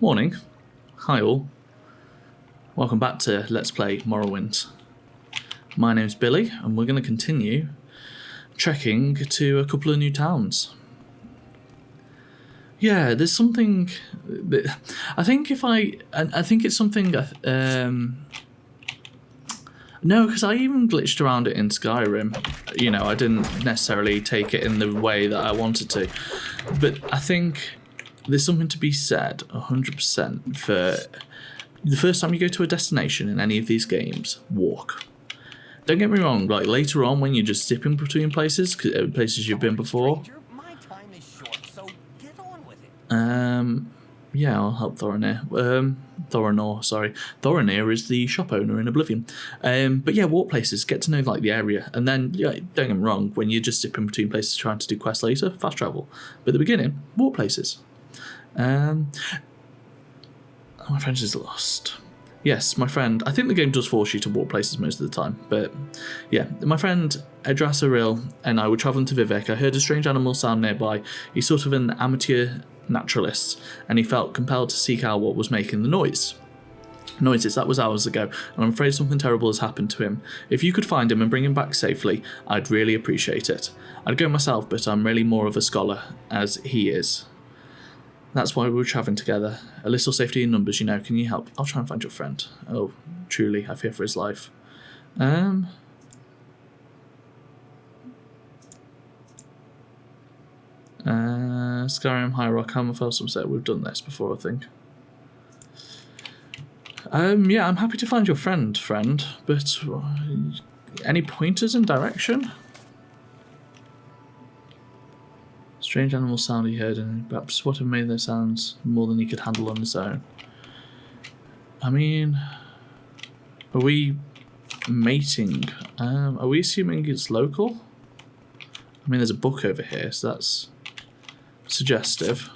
Morning. Hi all. Welcome back to Let's Play Morrowind. My name's Billy and we're going to continue trekking to a couple of new towns. Yeah, there's something that I think it's something no, because I even glitched around it in Skyrim. You know, I didn't necessarily take it in the way that I wanted to. But I think there's something to be said 100% for the first time you go to a destination in any of these games, walk. Don't get me wrong, like later on when you're just zipping between places you've been before. My time is short, so get on with it. Yeah, I'll help Thorinir. Thorinir is the shop owner in Oblivion. But yeah, walk places, get to know like the area, and then yeah, don't get me wrong, when you're just zipping between places trying to do quests later, fast travel. But at the beginning, walk places. My friend is lost. Yes, my friend. I think the game does force you to walk places most of the time, but yeah, my friend Edrasaril and I were travelling to Vivek. I heard a strange animal sound nearby. He's sort of an amateur naturalist, and he felt compelled to seek out what was making the noises. That was hours ago, and I'm afraid something terrible has happened to him. If you could find him and bring him back safely, I'd really appreciate it. I'd go myself, but I'm really more of a scholar, as he is. That's why we were travelling together. A little safety in numbers, you know. Can you help? I'll try and find your friend. Oh, truly, I fear for his life. Skyrim, High Rock, Hammerfell, Sunset. We've done this before, I think. Yeah, I'm happy to find your friend, but any pointers in direction? Strange animal sound he heard, and perhaps what had made those sounds more than he could handle on his own. I mean, are we mating? Are we assuming it's local? I mean, there's a book over here, so that's suggestive.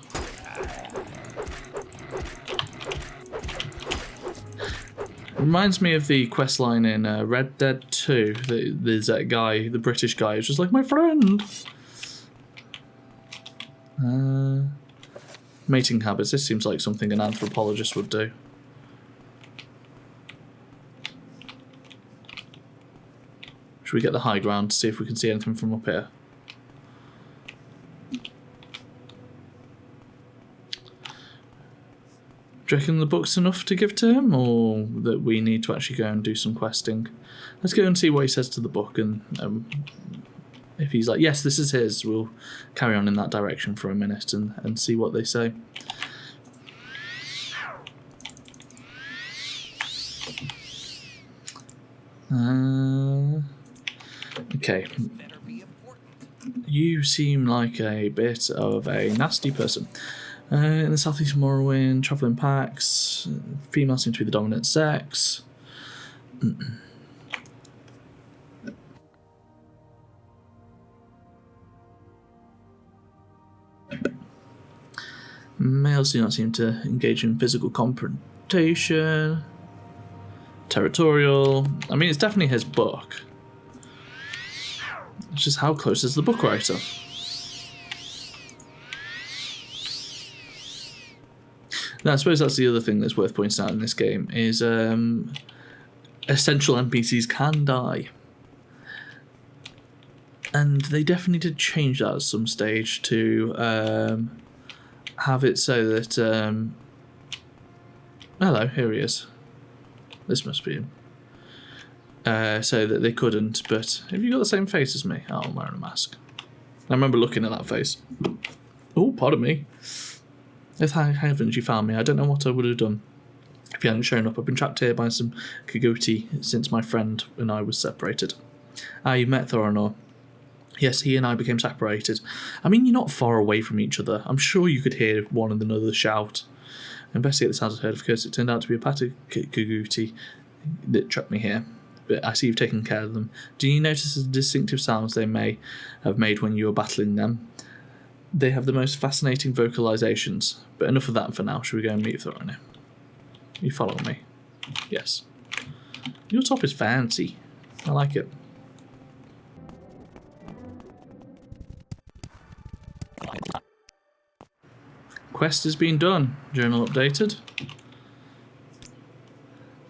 It reminds me of the quest line in Red Dead 2. There's that guy, the British guy, who's just like, my friend! Mating habits. This seems like something an anthropologist would do. Should we get the high ground to see if we can see anything from up here? Do you reckon the book's enough to give to him, or that we need to actually go and do some questing? Let's go and see what he says to the book, and if he's like, yes, this is his, we'll carry on in that direction for a minute and see what they say. Okay. You seem like a bit of a nasty person. In the southeast of Morrowind, travel in packs, females seem to be the dominant sex. Males do not seem to engage in physical confrontation. Territorial. I mean, it's definitely his book. It's just how close is the book writer? Now, I suppose that's the other thing that's worth pointing out in this game is essential NPCs can die. And they definitely did change that at some stage to have it so that... hello, here he is. This must be him. So that they couldn't, but have you got the same face as me? Oh, I'm wearing a mask. I remember looking at that face. Oh, pardon me. If haven't you found me, I don't know what I would have done if you hadn't shown up. I've been trapped here by some Kaguti since my friend and I was separated. You met Thorinir. Yes, he and I became separated. I mean, you're not far away from each other. I'm sure you could hear one another shout. Investigate the sounds I heard. Of course, it turned out to be a pack of Kaguti that trapped me here. But I see you've taken care of them. Do you notice the distinctive sounds they may have made when you were battling them? They have the most fascinating vocalizations. But enough of that for now. Should we go and meet Thorinir? You follow me? Yes. Your top is fancy. I like it. Quest has been done. Journal updated.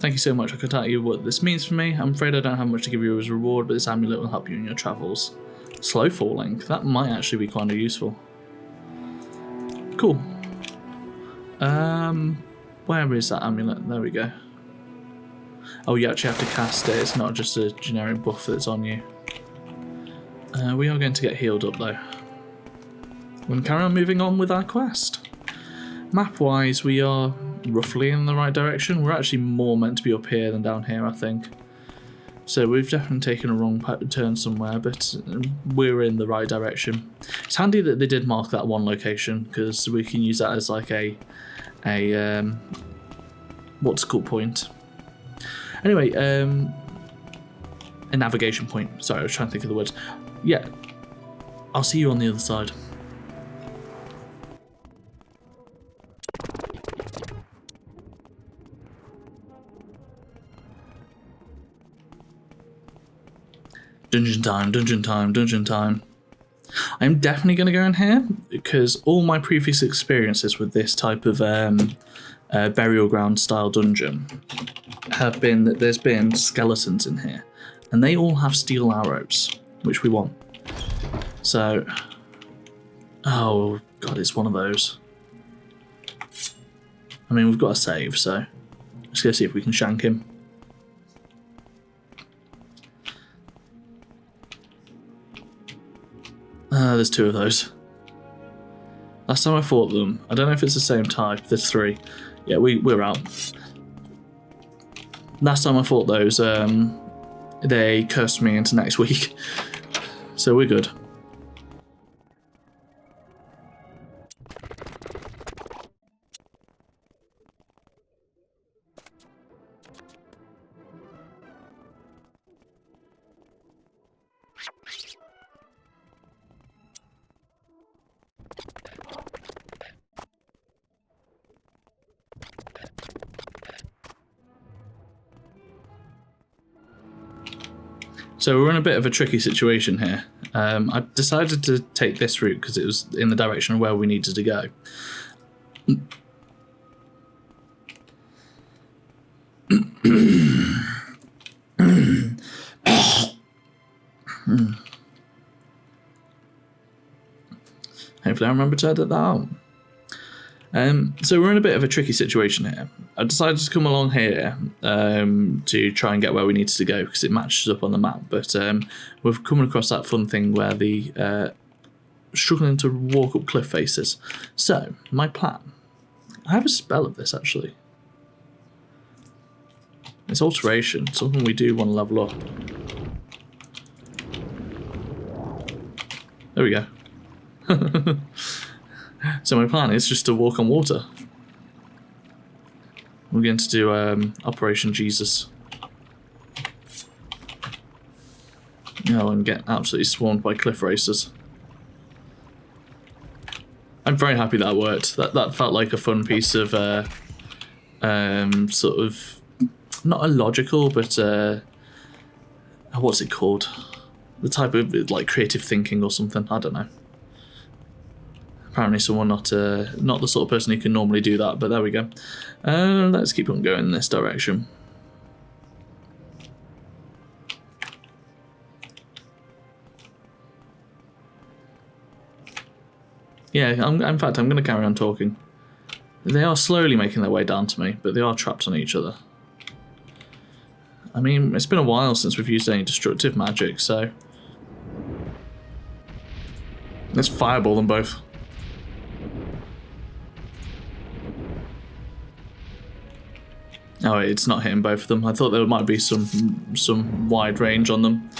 Thank you so much. I could tell you what this means for me. I'm afraid I don't have much to give you as a reward, but this amulet will help you in your travels. Slow falling. That might actually be kind of useful. Cool. Where is that amulet? There we go. Oh, you actually have to cast it. It's not just a generic buff that's on you. We are going to get healed up though. We're going to carry on moving on with our quest. Map-wise, we are roughly in the right direction. We're actually more meant to be up here than down here, I think. So we've definitely taken a wrong turn somewhere, but we're in the right direction. It's handy that they did mark that one location, because we can use that as like a what's it called point. Anyway, a navigation point. Sorry, I was trying to think of the words. Yeah, I'll see you on the other side. Dungeon time, dungeon time, dungeon time. I'm definitely going to go in here because all my previous experiences with this type of burial ground style dungeon have been that there's been skeletons in here and they all have steel arrows, which we want. So, oh god, it's one of those. I mean, we've got to save, so let's go see if we can shank him. There's two of those. Last time I fought them, I don't know if it's the same type. There's three. Yeah, we're out. Last time I fought those, they cursed me into next week. So we're good. So we're in a bit of a tricky situation here. I decided to take this route because it was in the direction of where we needed to go. Hopefully I remember to edit that out. So we're in a bit of a tricky situation here. I decided to come along here to try and get where we needed to go because it matches up on the map, but we've come across that fun thing where the struggling to walk up cliff faces. So, my plan. I have a spell of this actually. It's alteration, something we do want to level up. There we go. So my plan is just to walk on water. We're going to do Operation Jesus. And get absolutely swarmed by cliff racers. I'm very happy that worked. That felt like a fun piece of sort of not illogical, but what's it called? The type of like creative thinking or something. I don't know. Apparently someone not the sort of person who can normally do that, but there we go. Let's keep on going in this direction. Yeah, in fact, I'm going to carry on talking. They are slowly making their way down to me, but they are trapped on each other. I mean, it's been a while since we've used any destructive magic, so let's fireball them both. Oh, it's not hitting both of them. I thought there might be some wide range on them.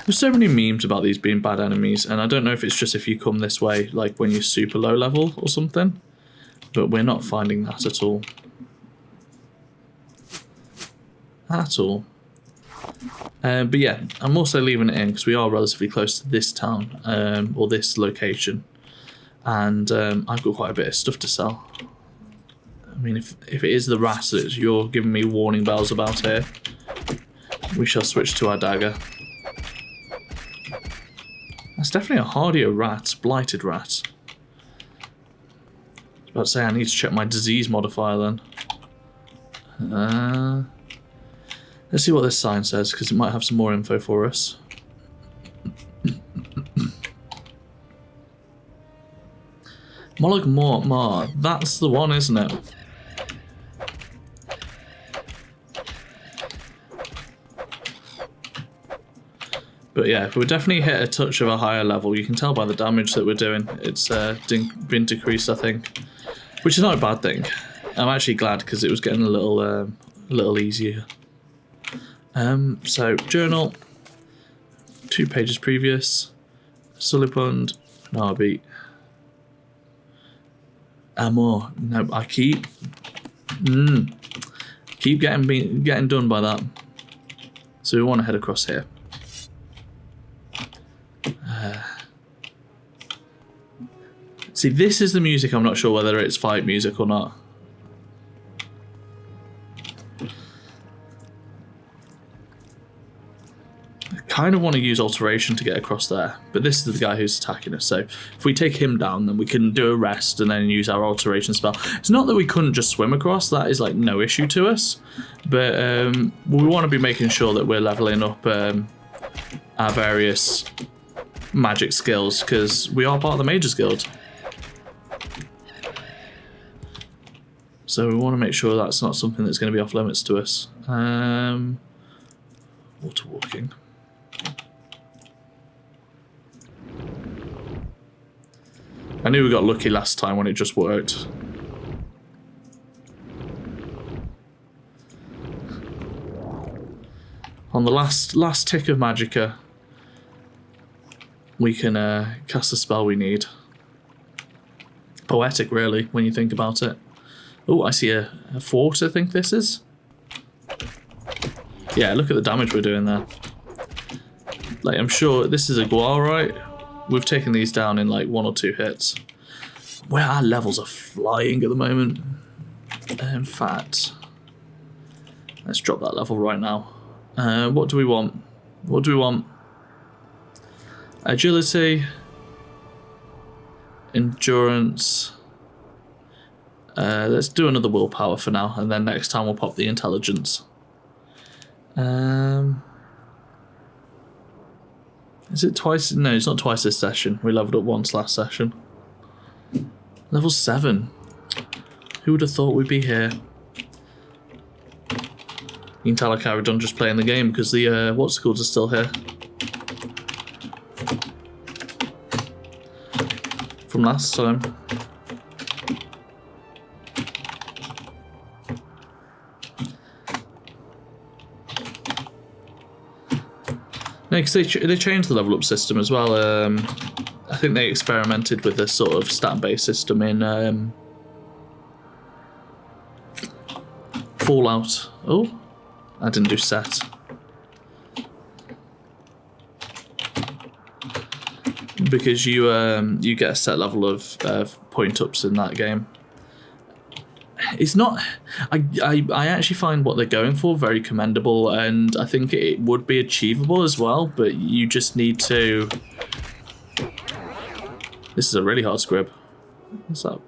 There's so many memes about these being bad enemies, and I don't know if it's just if you come this way, like when you're super low level or something, but we're not finding that at all. At all. But yeah, I'm also leaving it in because we are relatively close to this town, or this location, and I've got quite a bit of stuff to sell. I mean, if it is the rat that you're giving me warning bells about here, we shall switch to our dagger. That's definitely a hardier rat, blighted rat. I was about to say I need to check my disease modifier then. Let's see what this sign says, because it might have some more info for us. Molag Mort, that's the one, isn't it? But yeah, if we definitely hit a touch of a higher level, you can tell by the damage that we're doing. It's been decreased, I think, which is not a bad thing. I'm actually glad because it was getting a little easier. So journal, 2 pages previous, Sullipund, no I beat. More. No, I keep getting done by that. So we want to head across here. See, this is the music. I'm not sure whether it's fight music or not. I kind of want to use alteration to get across there, but this is the guy who's attacking us, so if we take him down, then we can do a rest and then use our alteration spell. It's not that we couldn't just swim across, that is like no issue to us, but we want to be making sure that we're leveling up our various magic skills, because we are part of the Mages Guild. So we want to make sure that's not something that's going to be off limits to us. Water walking. I knew we got lucky last time when it just worked. On the last tick of Magicka, we can cast the spell we need. Poetic, really, when you think about it. Oh, I see a fort, I think this is. Yeah, look at the damage we're doing there. Like, I'm sure this is a Guar, right? We've taken these down in like 1 or 2 hits. Where our levels are flying at the moment. In fact, let's drop that level right now. What do we want? What do we want? Agility, endurance. Let's do another willpower for now, and then next time we'll pop the intelligence. Is it twice? No, it's not twice this session. We leveled up once last session. Level 7. Who would have thought we'd be here? You can tell I carried done just playing the game because the what's it called are still here. From last time. No, because they changed the level up system as well. I think they experimented with this sort of stat-based system in Fallout. Oh, I didn't do set. Because you get a set level of point-ups in that game. It's not... I actually find what they're going for very commendable, and I think it would be achievable as well, but you just need to... This is a really hard scrib. Is that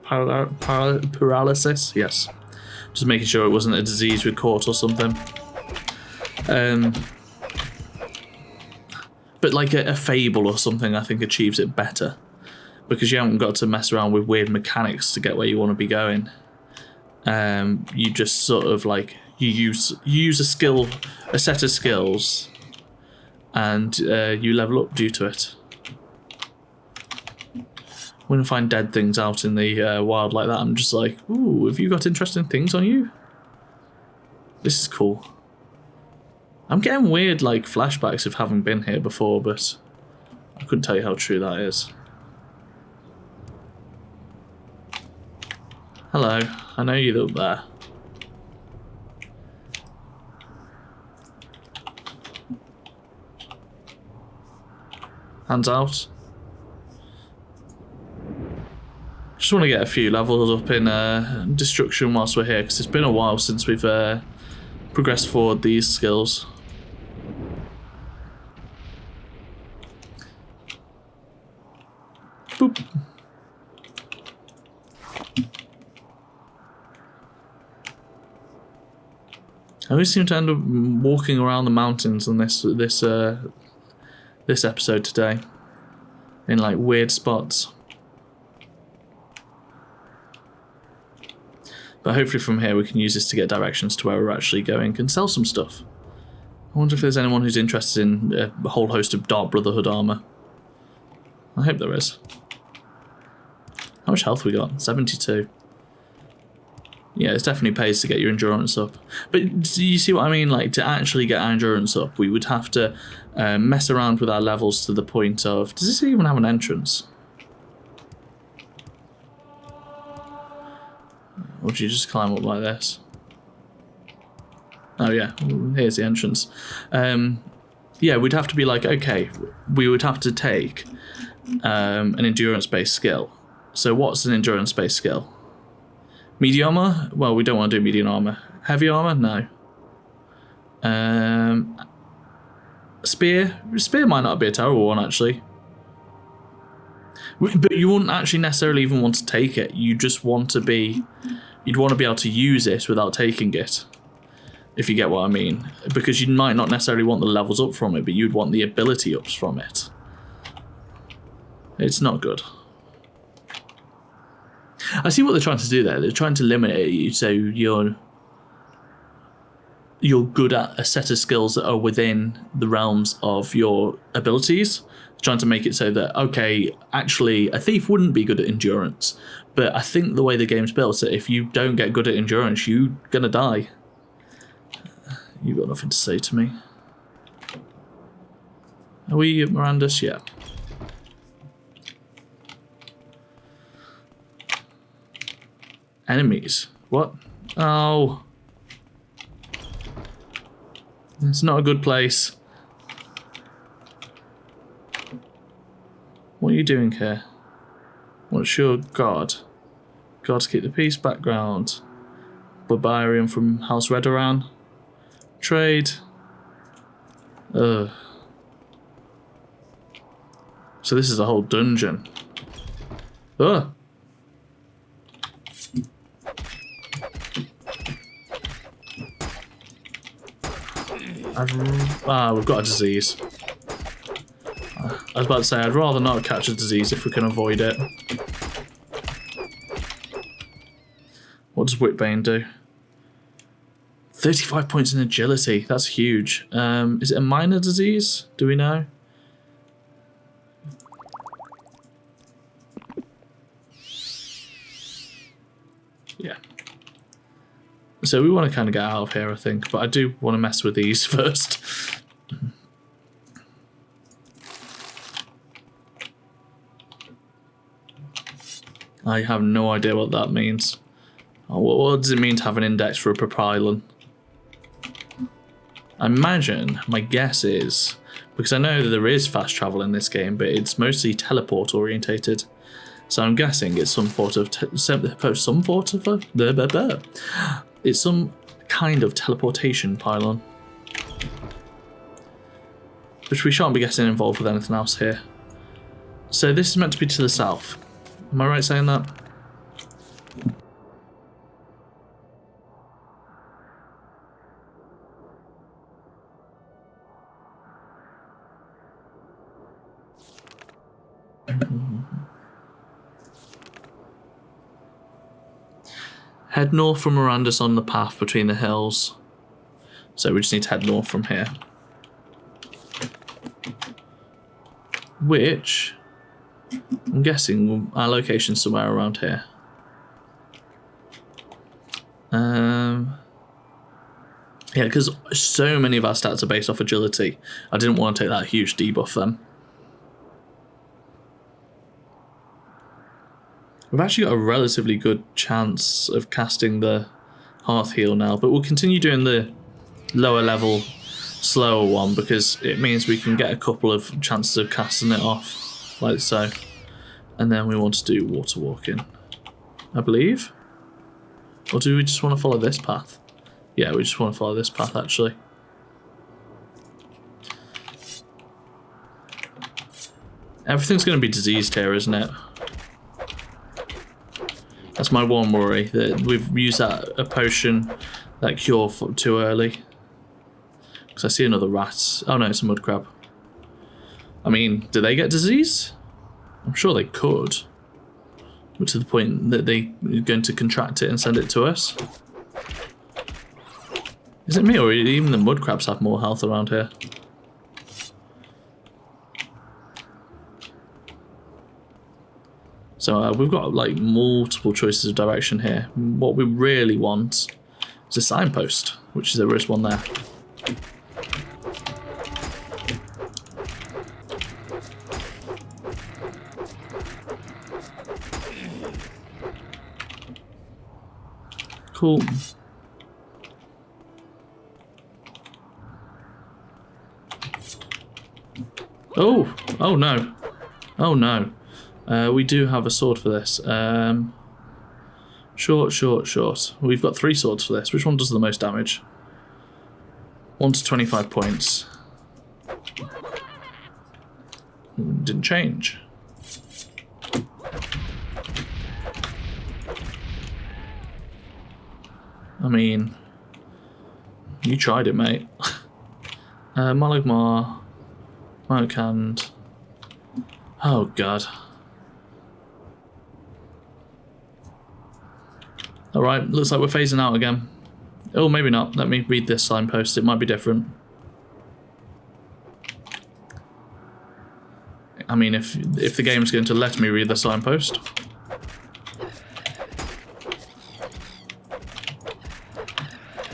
paralysis? Yes. Just making sure it wasn't a disease we caught or something. But like a fable or something, I think achieves it better. Because you haven't got to mess around with weird mechanics to get where you want to be going. You just sort of like you use a set of skills, and you level up due to it. When I find dead things out in the wild like that, I'm just like, ooh, have you got interesting things on you? This is cool. I'm getting weird like flashbacks of having been here before, but I couldn't tell you how true that is. Hello, I know you're up there. Hands out. Just want to get a few levels up in destruction whilst we're here, because it's been a while since we've progressed forward these skills. Boop. I always seem to end up walking around the mountains on this episode today, in like weird spots. But hopefully from here we can use this to get directions to where we're actually going and sell some stuff. I wonder if there's anyone who's interested in a whole host of Dark Brotherhood armor. I hope there is. How much health we got? 72. Yeah, it definitely pays to get your endurance up. But do you see what I mean? Like, to actually get our endurance up, we would have to mess around with our levels to the point of... Does this even have an entrance? Or do you just climb up like this? Oh yeah, here's the entrance. Yeah, we'd have to be like, okay, we would have to take an endurance-based skill. So what's an endurance-based skill? Medium armor? Well, we don't want to do medium armor. Heavy armor? No. Spear? Spear might not be a terrible one, actually. But you wouldn't actually necessarily even want to take it. You just want to be... You'd want to be able to use it without taking it. If you get what I mean. Because you might not necessarily want the levels up from it, but you'd want the ability ups from it. It's not good. I see what they're trying to do there. They're trying to limit it so you're good at a set of skills that are within the realms of your abilities. Trying to make it so that, okay, actually a thief wouldn't be good at endurance, but I think the way the game's built, that if you don't get good at endurance, you're gonna die. You've got nothing to say to me. Are we at Miranda's? Yeah. Enemies. What? Oh. It's not a good place. What are you doing here? What's your god? Gods keep the peace background. Barbarian from House Redoran. Trade. Ugh. So this is a whole dungeon. Ugh. We've got a disease. I was about to say, I'd rather not catch a disease if we can avoid it. What does Whitbane do? 35 points in agility. That's huge. Is it a minor disease? Do we know? Yeah. So we want to kind of get out of here, I think. But I do want to mess with these first. I have no idea what that means. Oh, what does it mean to have an index for a propylon? I imagine, my guess is, because I know that there is fast travel in this game, but it's mostly teleport orientated. So I'm guessing it's some sort of it's some kind of teleportation pylon. Which we shan't be getting involved with anything else here. So this is meant to be to the south. Am I right saying that? Head north from Miranda's on the path between the hills. So we just need to head north from here. Which, I'm guessing our location's somewhere around here. Yeah, because so many of our stats are based off agility. I didn't want to take that huge debuff then. We've actually got a relatively good chance of casting the Hearth Heal now, but we'll continue doing the lower level, slower one, because it means we can get a couple of chances of casting it off, like so. And then we want to do water walking, I believe. Or do we just want to follow this path? Yeah, we just want to follow this path, actually. Everything's going to be diseased here, isn't it? That's my one worry, that we've used a potion, that cure too early. Because I see another rat. Oh no, it's a mud crab. I mean, do they get disease? I'm sure they could. But to the point that they're going to contract it and send it to us. Is it me, or even the mud crabs have more health around here? So we've got like multiple choices of direction here. What we really want is a signpost, which there is one there. Cool. Oh! Oh no. Oh no. We do have a sword for this. Short. We've got 3 swords for this. Which one does the most damage? 1 to 25 points. Didn't change. I mean, you tried it, mate. Malagmar, Malakand. Oh god. Alright, looks like we're phasing out again. Oh, maybe not. Let me read this signpost. It might be different. I mean, if the game's going to let me read the signpost.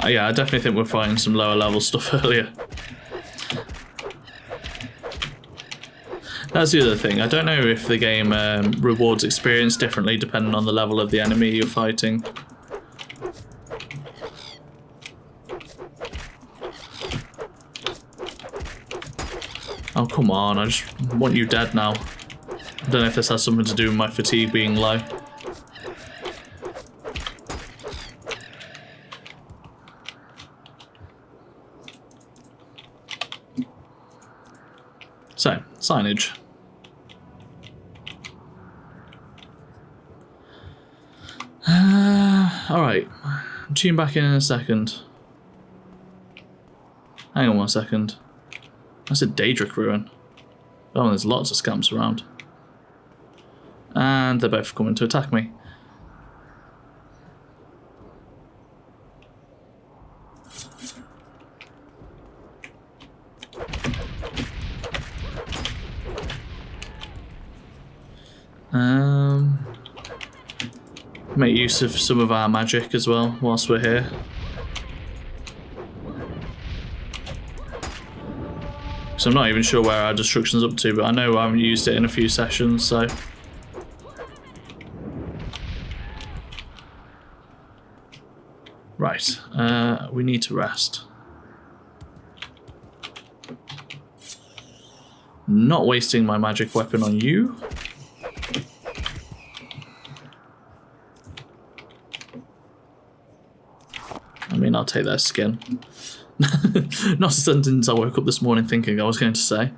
Yeah, I definitely think we're fighting some lower level stuff earlier. That's the other thing. I don't know if the game rewards experience differently depending on the level of the enemy you're fighting. Oh, come on. I just want you dead now. I don't know if this has something to do with my fatigue being low. So, signage. Alright, tune back in a second. Hang on 1 second. That's a Daedric ruin. Oh, there's lots of scamps around. And they're both coming to attack me. Make use of some of our magic as well whilst we're here. So I'm not even sure where our destruction's up to, but I know I haven't used it in a few sessions, so. Right, we need to rest. Not wasting my magic weapon on you. I mean, I'll take their skin. Not a sentence I woke up this morning thinking I was going to say.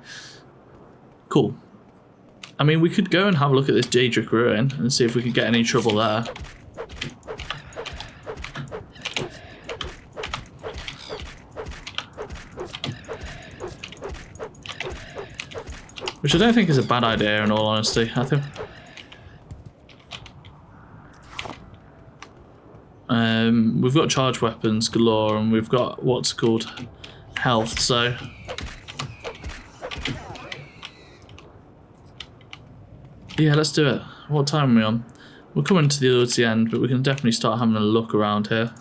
Cool. I mean, we could go and have a look at this Daedric ruin and see if we could get any trouble there. Which I don't think is a bad idea in all honesty. I think... we've got charged weapons galore and we've got what's called health, so yeah, let's do it. What time are we on? We're coming towards the end, but we can definitely start having a look around here.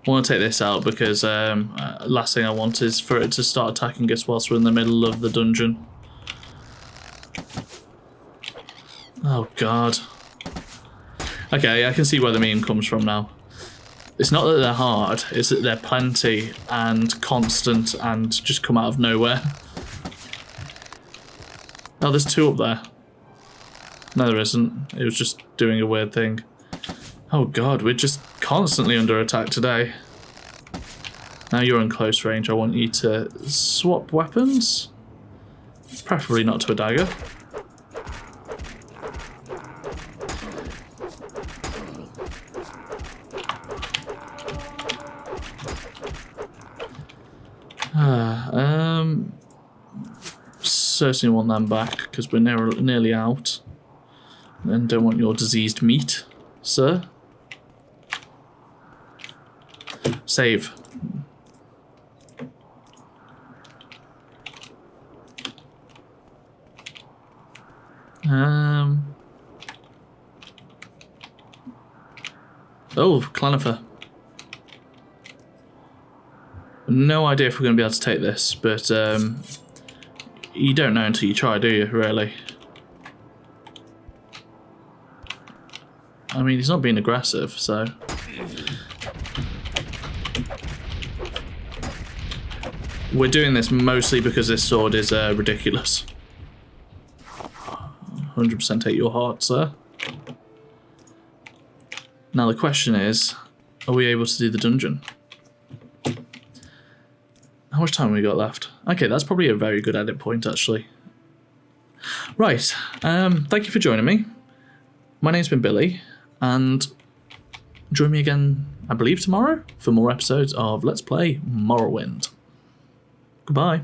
I want to take this out because last thing I want is for it to start attacking us whilst we're in the middle of the dungeon. Oh god. Okay, I can see where the meme comes from now. It's not that they're hard, it's that they're plenty and constant and just come out of nowhere. Oh, there's 2 up there. No, there isn't. It was just doing a weird thing. Oh god, we're just constantly under attack today. Now you're in close range. I want you to swap weapons. Preferably not to a dagger. Certainly want them back because we're nearly out. And don't want your diseased meat, sir. Save. Oh, Clanifer. No idea if we're going to be able to take this, but you don't know until you try, do you, really? I mean, he's not being aggressive, so... We're doing this mostly because this sword is ridiculous. 100% take your heart, sir. Now the question is, are we able to do the dungeon? How much time have we got left? Okay, that's probably a very good edit point, actually. Right, thank you for joining me. My name's been Billy, and join me again, I believe, tomorrow for more episodes of Let's Play Morrowind. Goodbye.